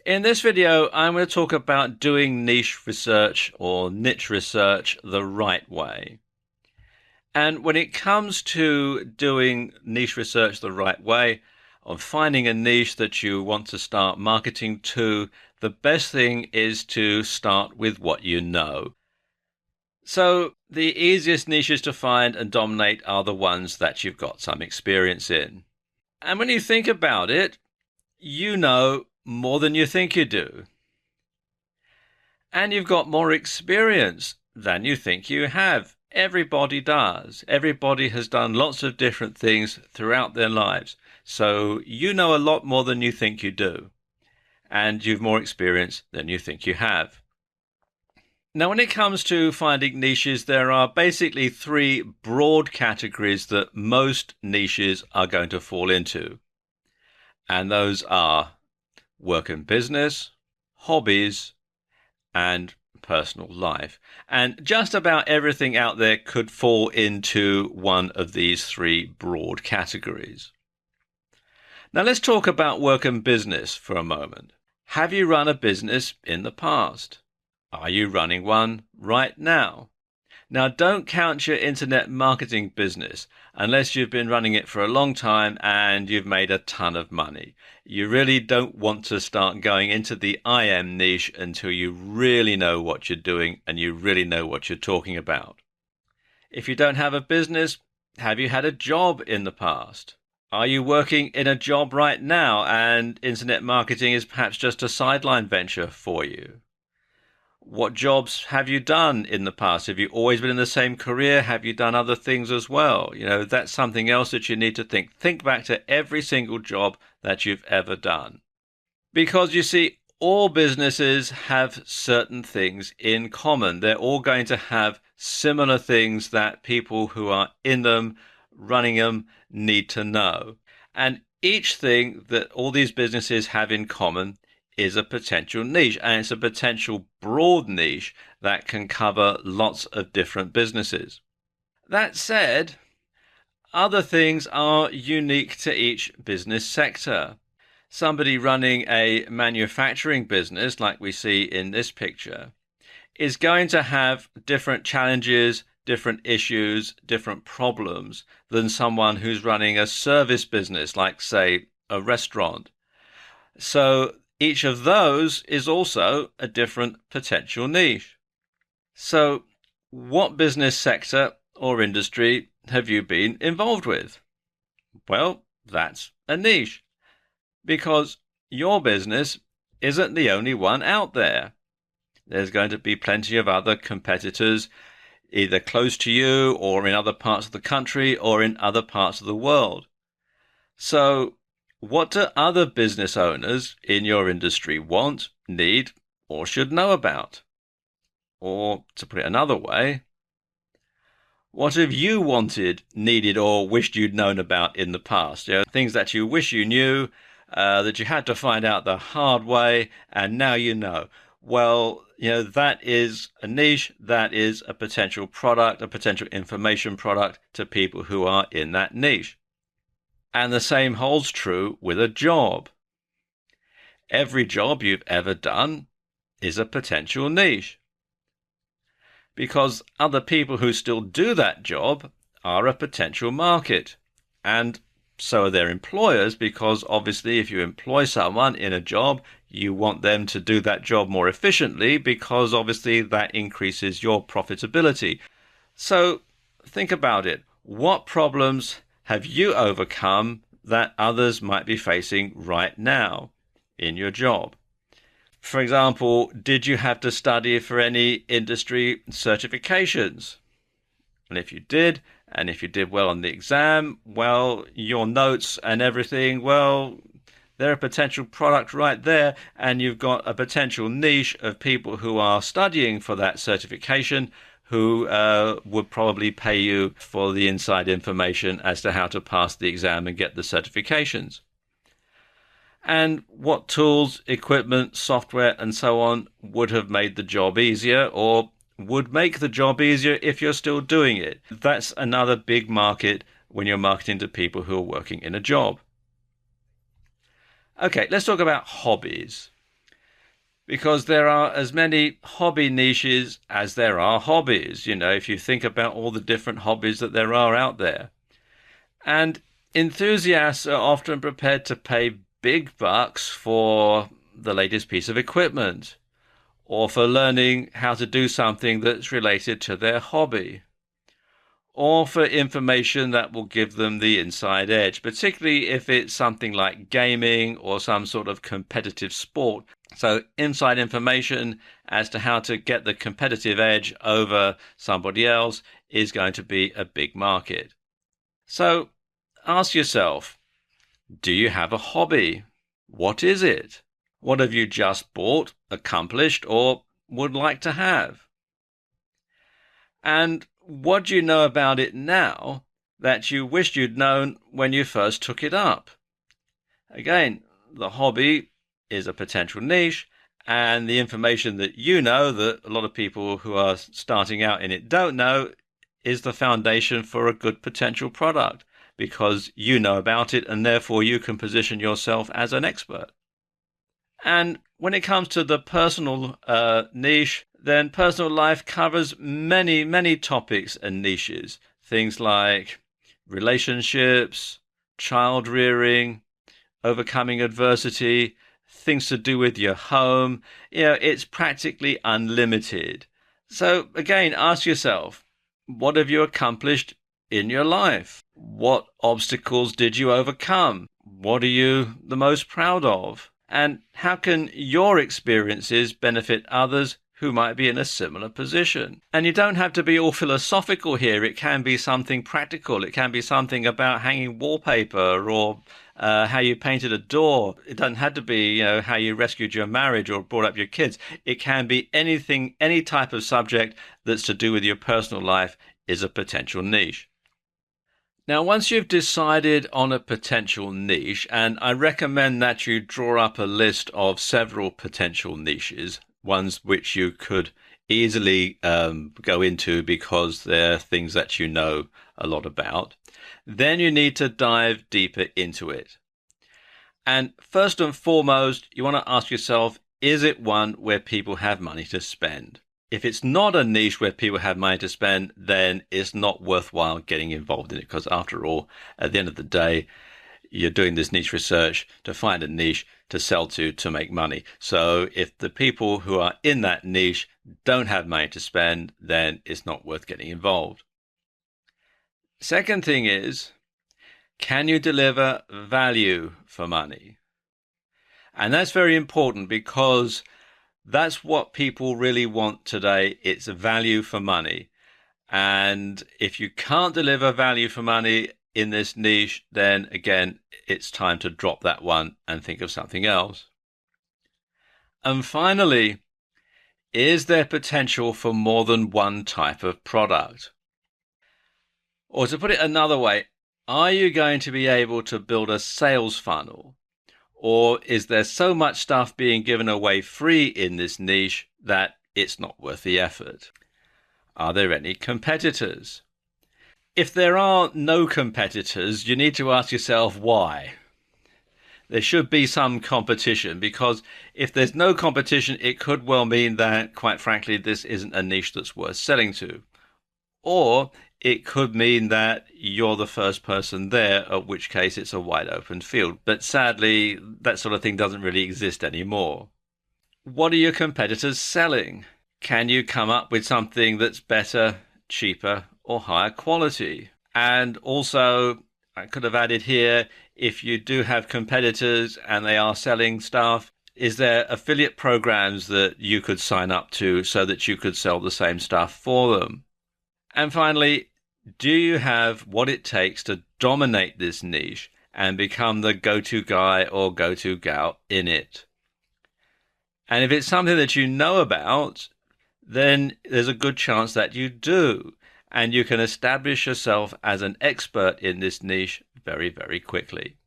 In this video, I'm going to talk about doing niche research or niche research the right way. And when it comes to doing niche research the right way, or finding a niche that you want to start marketing to, the best thing is to start with what you know. So the easiest niches to find and dominate are the ones that you've got some experience in. And when you think about it, you know more than you think you do. And you've got more experience than you think you have. Everybody does. Everybody has done lots of different things throughout their lives. So you know a lot more than you think you do. And you've more experience than you think you have. Now, when it comes to finding niches, there are basically three broad categories that most niches are going to fall into. And those are work and business, hobbies, and personal life. And just about everything out there could fall into one of these three broad categories. Now let's talk about work and business for a moment. Have you run a business in the past? Are you running one right now? Now, don't count your internet marketing business unless you've been running it for a long time and you've made a ton of money. You really don't want to start going into the IM niche until you really know what you're doing and you really know what you're talking about. If you don't have a business, have you had a job in the past? Are you working in a job right now and internet marketing is perhaps just a sideline venture for you? What jobs have you done in the past? Have you always been in the same career? Have you done other things as well? That's something else that you need to think. Think back to every single job that you've ever done. Because you see, all businesses have certain things in common. They're all going to have similar things that people who are in them, running them, need to know. And each thing that all these businesses have in common is a potential niche, and it's a potential broad niche that can cover lots of different businesses. That said, other things are unique to each business sector. Somebody running a manufacturing business, like we see in this picture, is going to have different challenges, different issues, different problems than someone who's running a service business, like, say, a restaurant. So each of those is also a different potential niche. So what business sector or industry have you been involved with? Well, that's a niche, because your business isn't the only one out there. There's going to be plenty of other competitors, either close to you or in other parts of the country or in other parts of the world. So what do other business owners in your industry want, need, or should know about? Or, to put it another way, what have you wanted, needed, or wished you'd known about in the past? Things that you wish you knew, that you had to find out the hard way, and now you know. Well, that is a niche, that is a potential product, a potential information product to people who are in that niche. And the same holds true with a job. Every job you've ever done is a potential niche, because other people who still do that job are a potential market. And so are their employers, because obviously if you employ someone in a job, you want them to do that job more efficiently, because obviously that increases your profitability. So think about it. What problems have you overcome that others might be facing right now in your job? For example, did you have to study for any industry certifications? And if you did, and if you did well on the exam, well, your notes and everything, well, they're a potential product right there, and you've got a potential niche of people who are studying for that certification, who would probably pay you for the inside information as to how to pass the exam and get the certifications. And what tools, equipment, software, and so on would have made the job easier, or would make the job easier if you're still doing it? That's another big market when you're marketing to people who are working in a job. Okay, let's talk about hobbies. because there are as many hobby niches as there are hobbies. You know, if you think about all the different hobbies that there are out there. And enthusiasts are often prepared to pay big bucks for the latest piece of equipment or for learning how to do something that's related to their hobby, or for information that will give them the inside edge, particularly if it's something like gaming or some sort of competitive sport. So inside information as to how to get the competitive edge over somebody else is going to be a big market. So ask yourself, do you have a hobby? What is it? What have you just bought, accomplished, or would like to have? And what do you know about it now that you wished you'd known when you first took it up? Again, the hobby is a potential niche, and the information that you know that a lot of people who are starting out in it don't know is the foundation for a good potential product, because you know about it and therefore you can position yourself as an expert. And when it comes to the personal niche, then personal life covers many, many topics and niches. Things like relationships, child rearing, overcoming adversity, things to do with your home. You know, it's practically unlimited. So again, ask yourself, what have you accomplished in your life? What obstacles did you overcome? What are you the most proud of? And how can your experiences benefit others who might be in a similar position? And you don't have to be all philosophical here. It can be something practical. It can be something about hanging wallpaper or how you painted a door. It doesn't have to be, you know, how you rescued your marriage or brought up your kids. It can be anything, any type of subject that's to do with your personal life is a potential niche. Now, once you've decided on a potential niche, and I recommend that you draw up a list of several potential niches, ones which you could easily go into because they're things that you know a lot about, then you need to dive deeper into it. And first and foremost, you want to ask yourself, is it one where people have money to spend? If it's not a niche where people have money to spend, then it's not worthwhile getting involved in it, because after all, at the end of the day, you're doing this niche research to find a niche to sell to make money. So if the people who are in that niche don't have money to spend, then it's not worth getting involved. Second thing is, can you deliver value for money? And that's very important, because that's what people really want today. It's a value for money. And if you can't deliver value for money in this niche, then again, it's time to drop that one and think of something else. And finally, is there potential for more than one type of product? Or to put it another way, are you going to be able to build a sales funnel? Or is there so much stuff being given away free in this niche that it's not worth the effort? Are there any competitors? If there are no competitors, you need to ask yourself why. There should be some competition, because if there's no competition, it could well mean that, quite frankly, this isn't a niche that's worth selling to. Or it could mean that you're the first person there, at which case it's a wide open field. But sadly, that sort of thing doesn't really exist anymore. What are your competitors selling? Can you come up with something that's better, cheaper, or higher quality? And also, I could have added here, if you do have competitors and they are selling stuff, is there affiliate programs that you could sign up to so that you could sell the same stuff for them? And finally, do you have what it takes to dominate this niche and become the go-to guy or go-to gal in it? And if it's something that you know about, then there's a good chance that you do, and you can establish yourself as an expert in this niche very, very quickly.